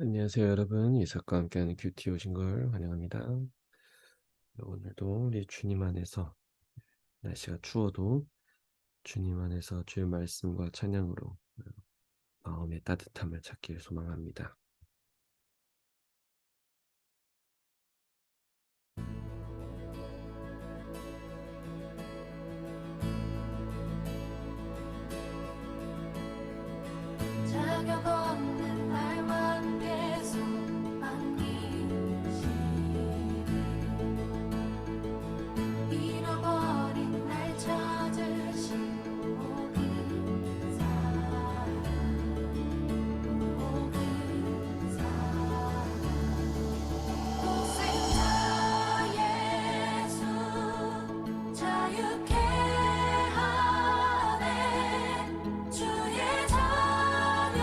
안녕하세요 여러분. 이삭과 함께하는 큐티 오신 걸 환영합니다. 오늘도 우리 주님 안에서 날씨가 추워도 주님 안에서 주의 말씀과 찬양으로 마음의 따뜻함을 찾길 소망합니다. 자격 없는 날만 계속 안기시니 잃어버린 날 찾으신 모든 사랑 독생자 예수 자유케 하네 주의 자녀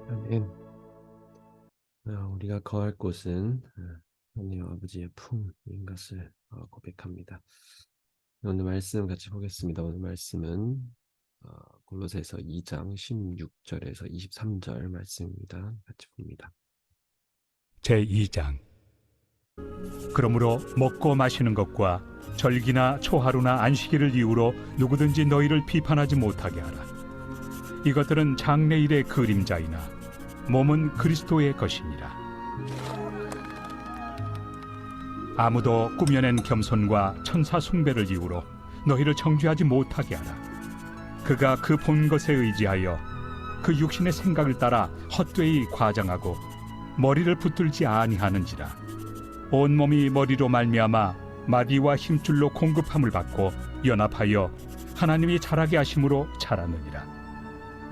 아멘. 우리가 거할 곳은 하나님 아버지의 품인 것을 고백합니다. 오늘 말씀 같이 보겠습니다. 오늘 말씀은 골로새서 2장 16절에서 23절 말씀입니다. 같이 봅니다. 제2장. 그러므로 먹고 마시는 것과 절기나 초하루나 안식일을 이유로 누구든지 너희를 비판하지 못하게 하라. 이것들은 장래일의 그림자이나 몸은 그리스도의 것이니라. 아무도 꾸며낸 겸손과 천사 숭배를 이유로 너희를 정죄하지 못하게 하라. 그가 그 본 것에 의지하여 그 육신의 생각을 따라 헛되이 과장하고 머리를 붙들지 아니하는지라. 온몸이 머리로 말미암아 마디와 힘줄로 공급함을 받고 연합하여 하나님이 자라게 하심으로 자라느니라.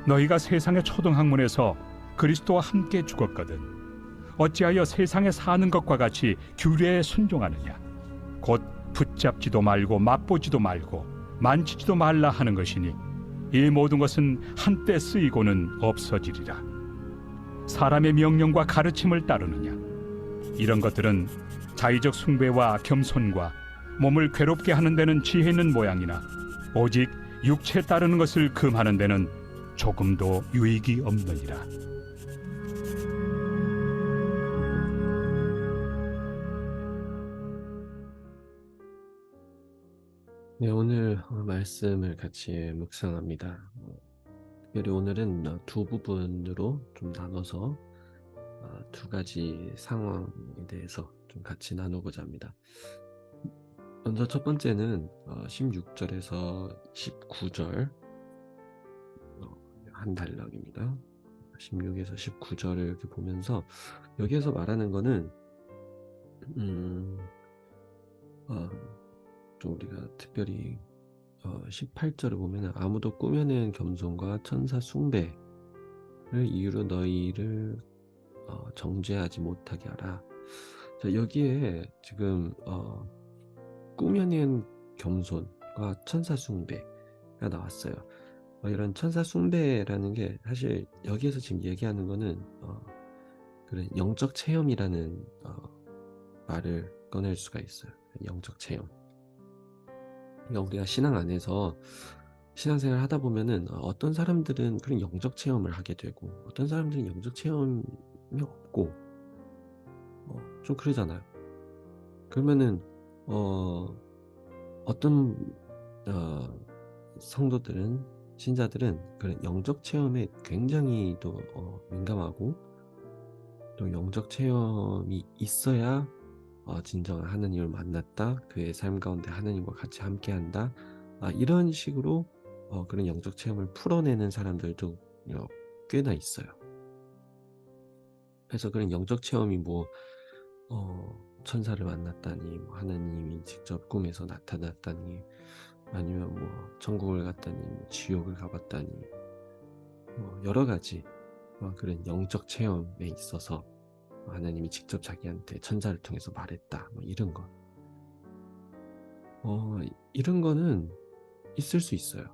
너희가 세상의 초등학문에서 그리스도와 함께 죽었거든 어찌하여 세상에 사는 것과 같이 규례에 순종하느냐. 곧 붙잡지도 말고 맛보지도 말고 만지지도 말라 하는 것이니 이 모든 것은 한때 쓰이고는 없어지리라. 사람의 명령과 가르침을 따르느냐. 이런 것들은 자의적 숭배와 겸손과 몸을 괴롭게 하는 데는 지혜 있는 모양이나 오직 육체에 따르는 것을 금하는 데는 조금도 유익이 없느니라. 네, 오늘 말씀을 같이 묵상합니다. 특별히 오늘은 두 부분으로 좀 나눠서 두 가지 상황에 대해서 좀 같이 나누고자 합니다. 먼저 첫 번째는 16절에서 19절 한 단락입니다. 16에서 19절을 이렇게 보면서 여기에서 말하는 거는 좀 우리가 특별히 18절을 보면 아무도 꾸며낸 겸손과 천사 숭배를 이유로 너희를 정죄하지 못하게 하라. 자, 여기에 지금 꾸며낸 겸손과 천사 숭배가 나왔어요. 이런 천사 숭배라는 게 사실 여기에서 지금 얘기하는 거는 그런 영적 체험이라는 말을 꺼낼 수가 있어요. 영적 체험. 그러니까 우리가 신앙 안에서 신앙생활 하다 보면은 어떤 사람들은 그런 영적 체험을 하게 되고 어떤 사람들은 영적 체험이 없고 좀 그러잖아요. 그러면은 어떤 성도들은 신자들은 그런 영적 체험에 굉장히 또 민감하고 또 영적 체험이 있어야 진정한 하나님을 만났다, 그의 삶 가운데 하나님과 같이 함께한다, 이런 식으로 그런 영적 체험을 풀어내는 사람들도 꽤나 있어요. 그래서 그런 영적 체험이 뭐 천사를 만났다니, 뭐 하나님이 직접 꿈에서 나타났다니, 아니면 뭐 천국을 갔다니, 뭐 지옥을 가봤다니, 여러 가지 그런 영적 체험에 있어서 하나님이 직접 자기한테 천사를 통해서 말했다, 뭐 이런 것, 이런 거는 있을 수 있어요.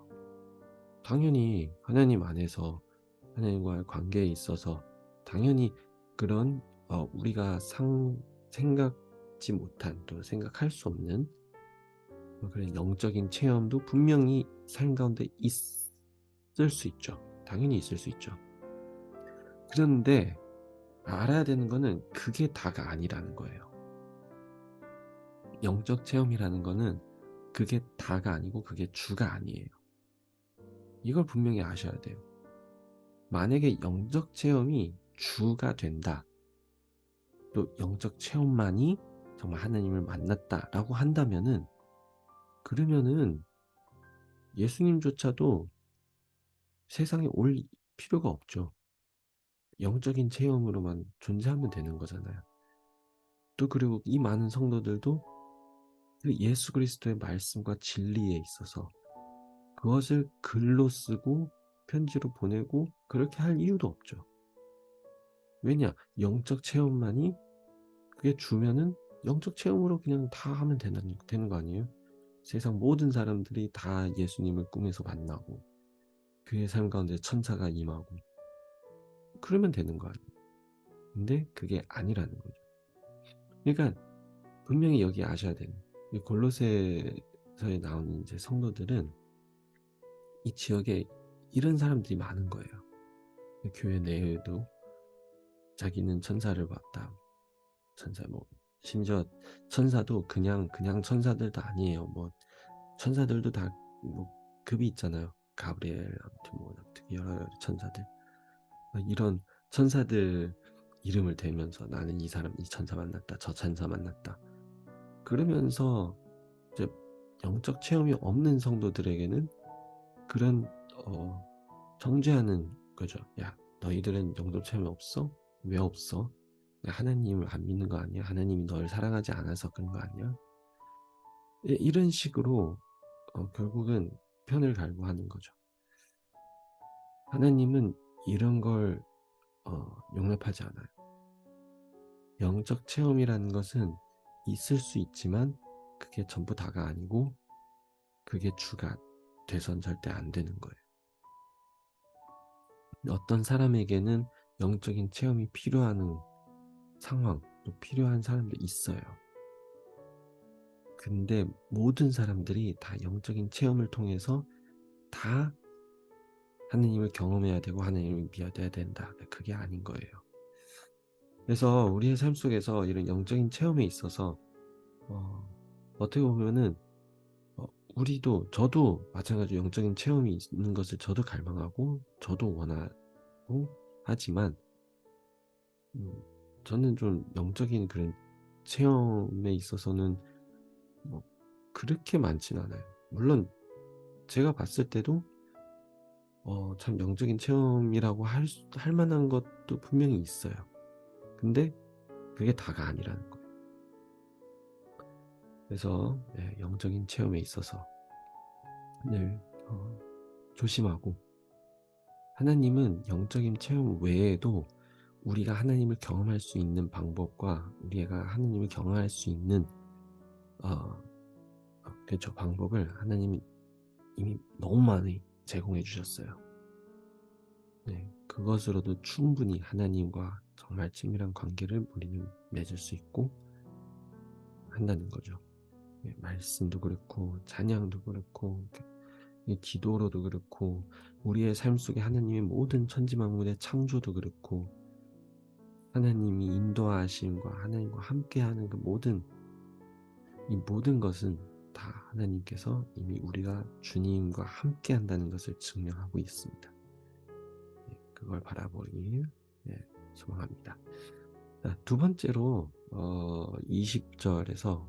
당연히 하나님 안에서 하나님과의 관계에 있어서 당연히 그런 우리가 생각지 못한, 또 생각할 수 없는 그런 영적인 체험도 분명히 삶 가운데 있을 수 있죠. 당연히 있을 수 있죠. 그런데 알아야 되는 거는 그게 다가 아니라는 거예요. 영적 체험이라는 거는 그게 다가 아니고 그게 주가 아니에요. 이걸 분명히 아셔야 돼요. 만약에 영적 체험이 주가 된다, 또 영적 체험만이 정말 하나님을 만났다라고 한다면은, 그러면은 예수님조차도 세상에 올 필요가 없죠. 영적인 체험으로만 존재하면 되는 거잖아요. 또 그리고 이 많은 성도들도 그 예수 그리스도의 말씀과 진리에 있어서 그것을 글로 쓰고 편지로 보내고 그렇게 할 이유도 없죠. 왜냐? 영적 체험만이 그게 주면은 영적 체험으로 그냥 다 하면 되는 거 아니에요? 세상 모든 사람들이 다 예수님을 꿈에서 만나고 그의 삶 가운데 천사가 임하고 그러면 되는 거 아니에요. 근데 그게 아니라는 거죠. 그러니까 분명히 여기 아셔야 되는, 이 골로새서에 나오는 이제 성도들은 이 지역에 이런 사람들이 많은 거예요. 교회 내에도 자기는 천사를 봤다. 천사 뭐 심지어 천사도 그냥 천사들도 아니에요. 뭐 천사들도 다 뭐 급이 있잖아요. 가브리엘, 아무튼 뭐 되게 여러 천사들. 이런 천사들 이름을 대면서 나는 이 사람, 이 천사 만났다, 저 천사 만났다. 그러면서 이제 영적 체험이 없는 성도들에게는 그런 정죄하는 거죠. 야, 너희들은 영적 체험이 없어? 왜 없어? 하나님을 안 믿는 거 아니야? 하나님이 널 사랑하지 않아서 그런 거 아니야? 이런 식으로 결국은 편을 갈고 하는 거죠. 하나님은 이런 걸 용납하지 않아요. 영적 체험이라는 것은 있을 수 있지만 그게 전부 다가 아니고 그게 주가 돼선 절대 안 되는 거예요. 어떤 사람에게는 영적인 체험이 필요한 상황, 또 필요한 사람도 있어요. 근데 모든 사람들이 다 영적인 체험을 통해서 다 하느님을 경험해야 되고 하느님을 믿어야 된다. 그게 아닌 거예요. 그래서 우리의 삶 속에서 이런 영적인 체험에 있어서 어떻게 보면은 저도 마찬가지로 영적인 체험이 있는 것을 저도 갈망하고 저도 원하고 하지만 저는 좀 영적인 그런 체험에 있어서는 뭐 그렇게 많진 않아요. 물론 제가 봤을 때도 참 영적인 체험이라고 할 만한 것도 분명히 있어요. 근데 그게 다가 아니라는 거예요. 그래서 영적인 체험에 있어서 늘 조심하고, 하나님은 영적인 체험 외에도 우리가 하나님을 경험할 수 있는 방법과 우리가 하나님을 경험할 수 있는 그렇죠, 방법을 하나님이 이미 너무 많이 제공해 주셨어요. 네, 그것으로도 충분히 하나님과 정말 친밀한 관계를 우리는 맺을 수 있고 한다는 거죠. 네, 말씀도 그렇고 찬양도 그렇고 기도로도 그렇고 우리의 삶 속에 하나님의 모든 천지만물의 창조도 그렇고 하나님이 인도하심과 하나님과 함께하는 이 모든 것은 다 하나님께서 이미 우리가 주님과 함께한다는 것을 증명하고 있습니다. 그걸 바라보길 소망합니다. 자, 두 번째로 20절에서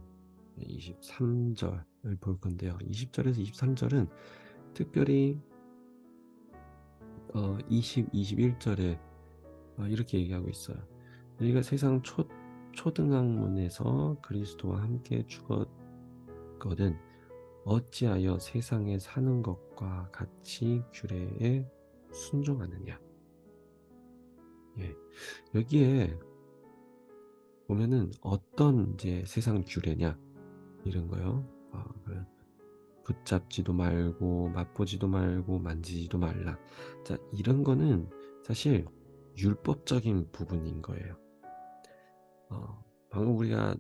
23절을 볼 건데요. 20절에서 23절은 특별히 21절에 이렇게 얘기하고 있어요. 우리가 세상 초등학문에서 그리스도와 함께 죽었거든 어찌하여 세상에 사는 것과 같이 규례에 순종하느냐. 여기에 보면은 어떤 이제 세상 규례냐 이런 거요. 붙잡지도 말고 맛보지도 말고 만지지도 말라. 자, 이런 거는 사실 율법적인 부분인 거예요. 방금 우리가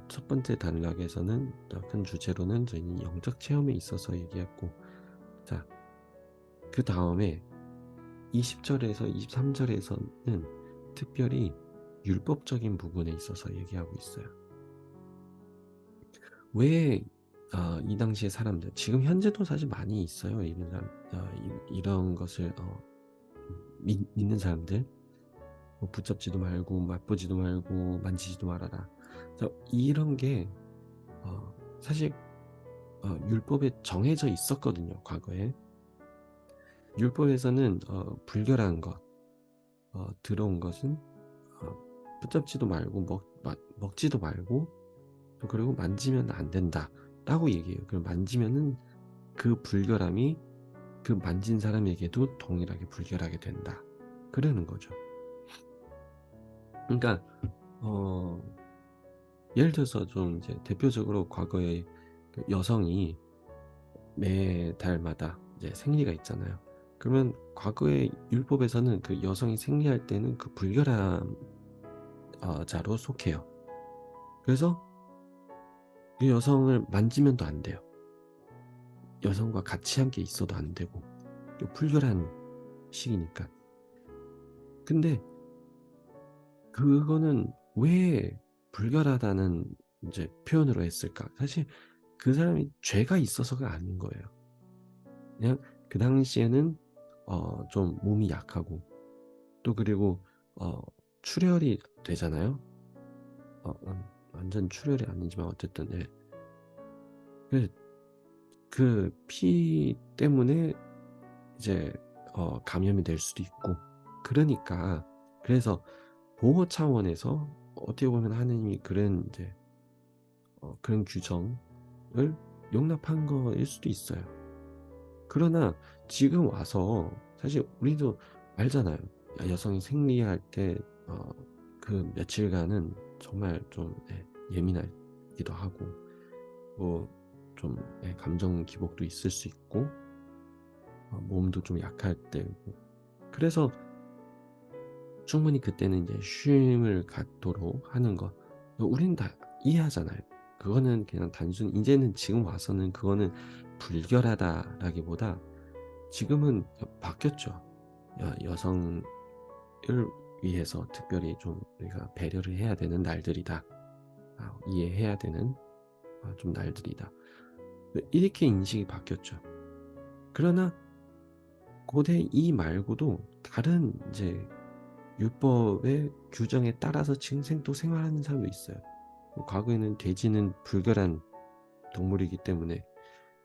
첫 번째 단락에서는 큰 주제로는 저희는 영적 체험에 있어서 얘기했고, 자, 그 다음에 20절에서 23절에서는 특별히 율법적인 부분에 있어서 얘기하고 있어요. 왜 이 당시의 사람들, 지금 현재도 사실 많이 있어요. 이런 사람, 이런 것을 믿는 사람들, 붙잡지도 말고 맛보지도 말고 만지지도 말아라. 이런 게 사실 율법에 정해져 있었거든요. 과거에 율법에서는 불결한 것, 들어온 것은 붙잡지도 말고 먹지도 말고, 그리고 만지면 안 된다 라고 얘기해요. 그럼 만지면은 그 불결함이 그 만진 사람에게도 동일하게 불결하게 된다 그러는 거죠. 그러니까 예를 들어서 좀 이제 대표적으로 과거에 그 여성이 매달마다 이제 생리가 있잖아요. 그러면 과거의 율법에서는 그 여성이 생리할 때는 그 불결한 자로 속해요. 그래서 그 여성을 만지면도 안 돼요. 여성과 같이 함께 있어도 안 되고 또 불결한 시기니까. 근데 그거는 왜 불결하다는 이제 표현으로 했을까? 사실 그 사람이 죄가 있어서가 아닌 거예요. 그냥 그 당시에는 좀 몸이 약하고 또 그리고 출혈이 되잖아요. 완전 출혈이 아니지만 어쨌든 예. 그 피 때문에 이제 감염이 될 수도 있고 그러니까 그래서 보호 차원에서 어떻게 보면 하느님이 그런 이제 그런 규정을 용납한 거일 수도 있어요. 그러나 지금 와서 사실 우리도 알잖아요. 여성이 생리할 때 그 며칠간은 정말 좀 예민하기도 하고 뭐 좀 감정 기복도 있을 수 있고 몸도 좀 약할 때고 그래서 충분히 그때는 이제 쉼을 갖도록 하는 거 우리는 다 이해하잖아요. 그거는 그냥 단순히 이제는 지금 와서는 그거는 불결하다라기보다 지금은 바뀌었죠. 여성을 위해서 특별히 좀 우리가 배려를 해야 되는 날들이다. 이해해야 되는 좀 날들이다. 이렇게 인식이 바뀌었죠. 그러나 고대 이 말고도 다른 이제 율법의 규정에 따라서 지금 또 생활하는 사람도 있어요. 과거에는 돼지는 불결한 동물이기 때문에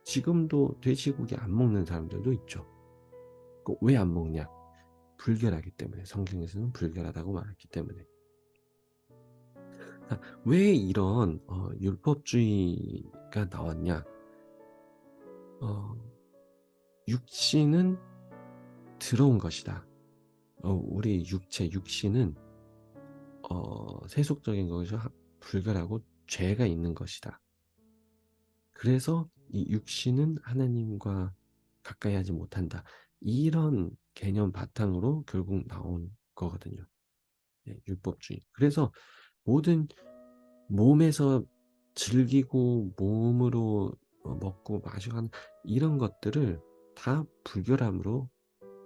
지금도 돼지고기 안 먹는 사람들도 있죠. 왜 안 먹냐? 불결하기 때문에. 성경에서는 불결하다고 말했기 때문에. 왜 이런 율법주의가 나왔냐? 육신은 더러운 것이다. 우리 육신은 세속적인 것이 불결하고 죄가 있는 것이다. 그래서 이 육신은 하나님과 가까이 하지 못한다. 이런 개념 바탕으로 결국 나온 거거든요. 율법주의. 그래서 모든 몸에서 즐기고 몸으로 먹고 마시고 하는 이런 것들을 다 불결함으로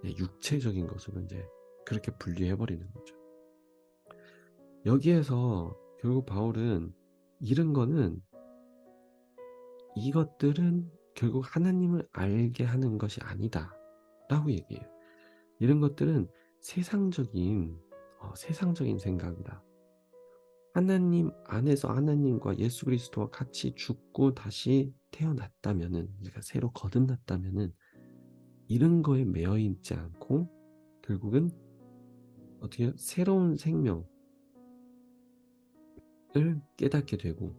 육체적인 것으로 이제 그렇게 분리해 버리는 거죠. 여기에서 결국 바울은 이런 거는 이것들은 결국 하나님을 알게 하는 것이 아니다 라고 얘기해요. 이런 것들은 세상적인 생각이다. 하나님 안에서 하나님과 예수 그리스도와 같이 죽고 다시 태어났다면은 그러니까 새로 거듭났다면은 이런 거에 매여 있지 않고 결국은 어떻게 해요? 새로운 생명을 깨닫게 되고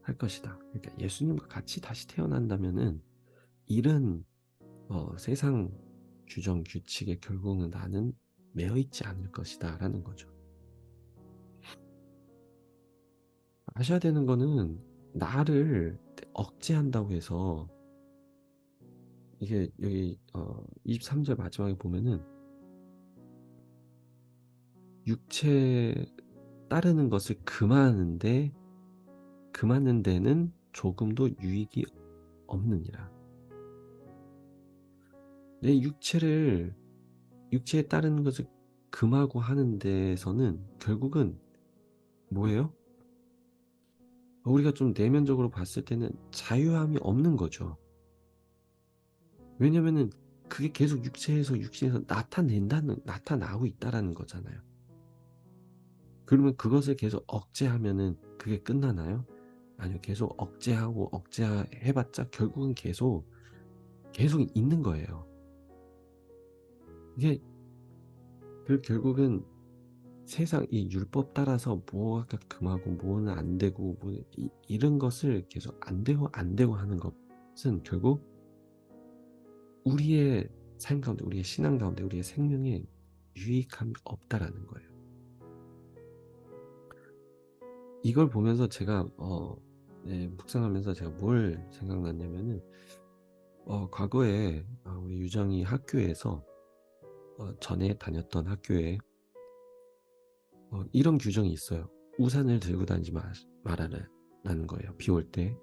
할 것이다. 그러니까 예수님과 같이 다시 태어난다면은 이런 세상 규정 규칙에 결국은 나는 매여 있지 않을 것이다 라는 거죠. 아셔야 되는 거는 나를 억제한다고 해서 이게 여기 23절 마지막에 보면은 육체 따르는 것을 금하는 데는 조금도 유익이 없느니라. 내 육체에 따르는 것을 금하고 하는 데서는 결국은 뭐예요? 우리가 좀 내면적으로 봤을 때는 자유함이 없는 거죠. 왜냐면은 그게 계속 육신에서 나타나고 있다라는 거잖아요. 그러면 그것을 계속 억제하면은 그게 끝나나요? 아니요. 계속 억제하고 억제해봤자 결국은 계속 있는 거예요. 이게 결국은 세상 이 율법 따라서 뭐가 금하고 뭐는 안 되고 이런 것을 계속 안 되고 하는 것은 결국 우리의 삶 가운데 우리의 신앙 가운데 우리의 생명에 유익함이 없다라는 거예요. 이걸 보면서 제가 묵상하면서 제가 뭘 생각났냐면은 과거에 우리 유정이 학교에서 전에 다녔던 학교에 이런 규정이 있어요. 우산을 들고 다니지 말아라는 거예요. 비 올 때.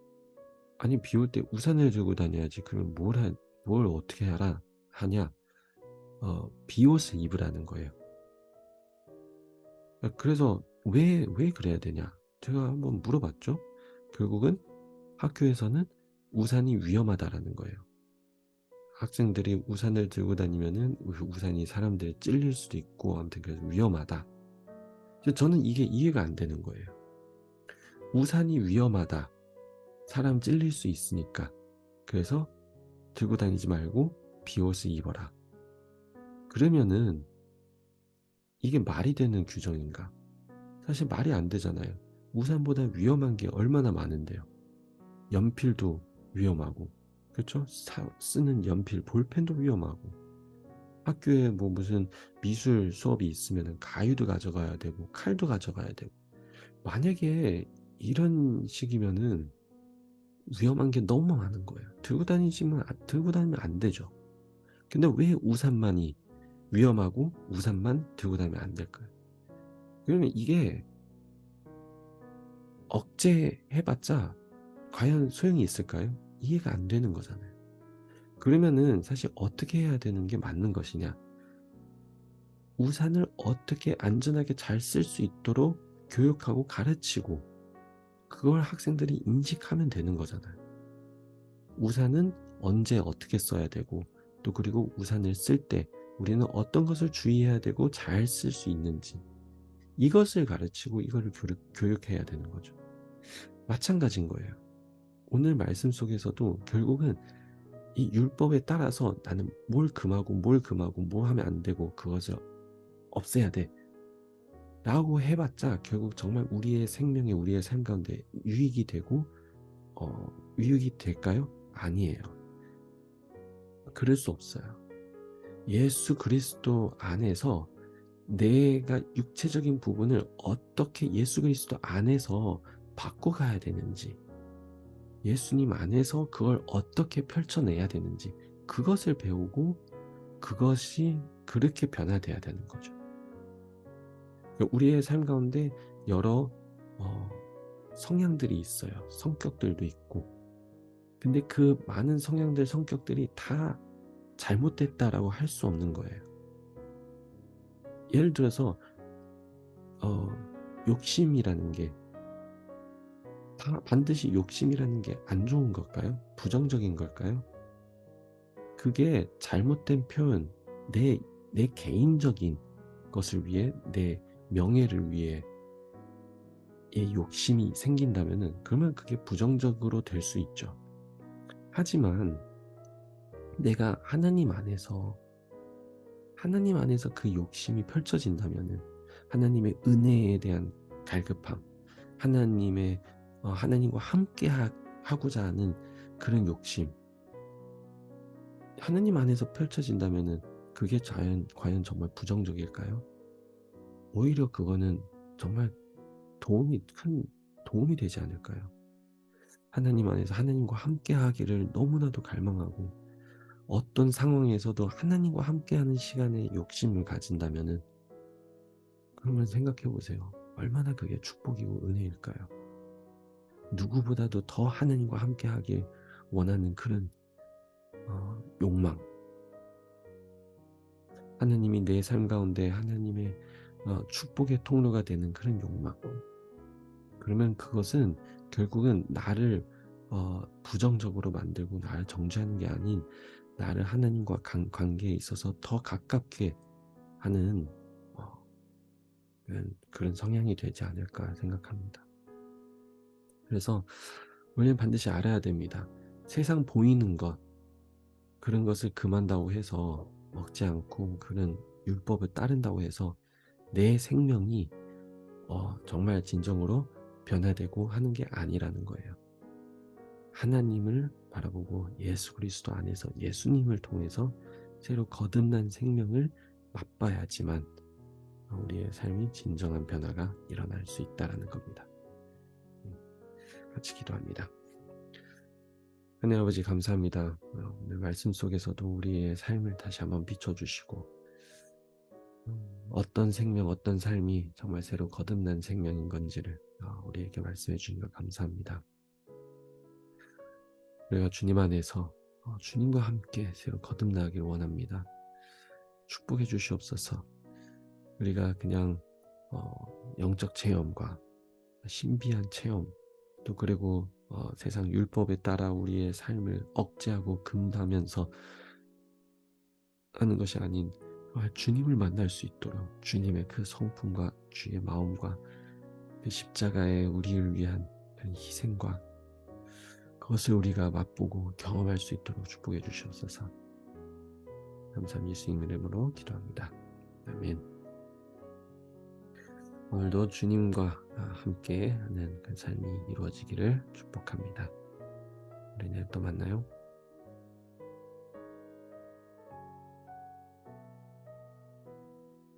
아니 비 올 때 우산을 들고 다녀야지. 그럼 뭘 어떻게 하냐? 비옷을 입으라는 거예요. 그래서 왜 그래야 되냐? 제가 한번 물어봤죠. 결국은 학교에서는 우산이 위험하다라는 거예요. 학생들이 우산을 들고 다니면은 우산이 사람들 찔릴 수도 있고 아무튼 그래서 위험하다. 저는 이게 이해가 안 되는 거예요. 우산이 위험하다. 사람 찔릴 수 있으니까. 그래서 들고 다니지 말고 비옷을 입어라. 그러면은 이게 말이 되는 규정인가? 사실 말이 안 되잖아요. 우산보다 위험한 게 얼마나 많은데요. 연필도 위험하고, 그렇죠? 쓰는 연필, 볼펜도 위험하고, 학교에 뭐 무슨 미술 수업이 있으면 가위도 가져가야 되고, 칼도 가져가야 되고, 만약에 이런 식이면은 위험한 게 너무 많은 거예요. 들고 다니면 안 되죠. 근데 왜 우산만이 위험하고 우산만 들고 다니면 안 될까요? 그러면 이게 억제해봤자 과연 소용이 있을까요? 이해가 안 되는 거잖아요. 그러면은 사실 어떻게 해야 되는 게 맞는 것이냐? 우산을 어떻게 안전하게 잘 쓸 수 있도록 교육하고 가르치고 그걸 학생들이 인식하면 되는 거잖아요. 우산은 언제 어떻게 써야 되고 또 그리고 우산을 쓸 때 우리는 어떤 것을 주의해야 되고 잘 쓸 수 있는지 이것을 가르치고 이거를 교육해야 되는 거죠. 마찬가지인 거예요. 오늘 말씀 속에서도 결국은 이 율법에 따라서 나는 뭘 금하고 뭐 하면 안 되고 그것을 없애야 돼 라고 해봤자 결국 정말 우리의 생명에 우리의 삶 가운데 유익이 되고 유익이 될까요? 아니에요. 그럴 수 없어요. 예수 그리스도 안에서 내가 육체적인 부분을 어떻게 예수 그리스도 안에서 바꿔가야 되는지 예수님 안에서 그걸 어떻게 펼쳐내야 되는지 그것을 배우고 그것이 그렇게 변화돼야 되는 거죠. 우리의 삶 가운데 여러 성향들이 있어요. 성격들도 있고 근데 그 많은 성향들 성격들이 다 잘못됐다라고 할 수 없는 거예요. 예를 들어서 욕심이라는 게 반드시 욕심이라는 게 안 좋은 걸까요? 부정적인 걸까요? 그게 잘못된 표현, 내 개인적인 것을 위해, 내 명예를 위해 의 욕심이 생긴다면은 그러면 그게 부정적으로 될 수 있죠. 하지만 내가 하나님 안에서 그 욕심이 펼쳐진다면은 하나님의 은혜에 대한 갈급함, 하나님과 함께 하고자 하는 그런 욕심, 하나님 안에서 펼쳐진다면은 그게 과연 정말 부정적일까요? 오히려 그거는 정말 큰 도움이 되지 않을까요? 하나님 안에서 하나님과 함께 하기를 너무나도 갈망하고 어떤 상황에서도 하나님과 함께하는 시간에 욕심을 가진다면은 그러면 생각해 보세요. 얼마나 그게 축복이고 은혜일까요? 누구보다도 더 하나님과 함께하길 원하는 그런 욕망. 하나님이 내 삶 가운데 하나님의 축복의 통로가 되는 그런 욕망. 그러면 그것은 결국은 나를 부정적으로 만들고 나를 정죄하는 게 아닌 나를 하나님과 관계에 있어서 더 가깝게 하는 그런 성향이 되지 않을까 생각합니다. 그래서 우리는 반드시 알아야 됩니다. 세상 보이는 것 그런 것을 금한다고 해서 먹지 않고 그런 율법을 따른다고 해서 내 생명이 정말 진정으로 변화되고 하는 게 아니라는 거예요. 하나님을 바라보고 예수 그리스도 안에서 예수님을 통해서 새로 거듭난 생명을 맛봐야지만 우리의 삶이 진정한 변화가 일어날 수 있다는 겁니다. 같이 기도합니다. 하나님 아버지 감사합니다. 오늘 말씀 속에서도 우리의 삶을 다시 한번 비춰주시고 어떤 생명, 어떤 삶이 정말 새로 거듭난 생명인 건지를 우리에게 말씀해 주신 것 감사합니다. 우리가 주님 안에서 주님과 함께 새로 거듭나길 원합니다. 축복해 주시옵소서. 우리가 그냥 영적 체험과 신비한 체험, 또 그리고 세상 율법에 따라 우리의 삶을 억제하고 금하면서 하는 것이 아닌 주님을 만날 수 있도록 주님의 그 성품과 주의 마음과 그 십자가의 우리를 위한 그런 희생과 그것을 우리가 맛보고 경험할 수 있도록 축복해 주시옵소서. 감사합니다. 예수님 이름으로 기도합니다. 아멘. 오늘도 주님과 함께 하는 그 삶이 이루어지기를 축복합니다. 우리 내일 또 만나요.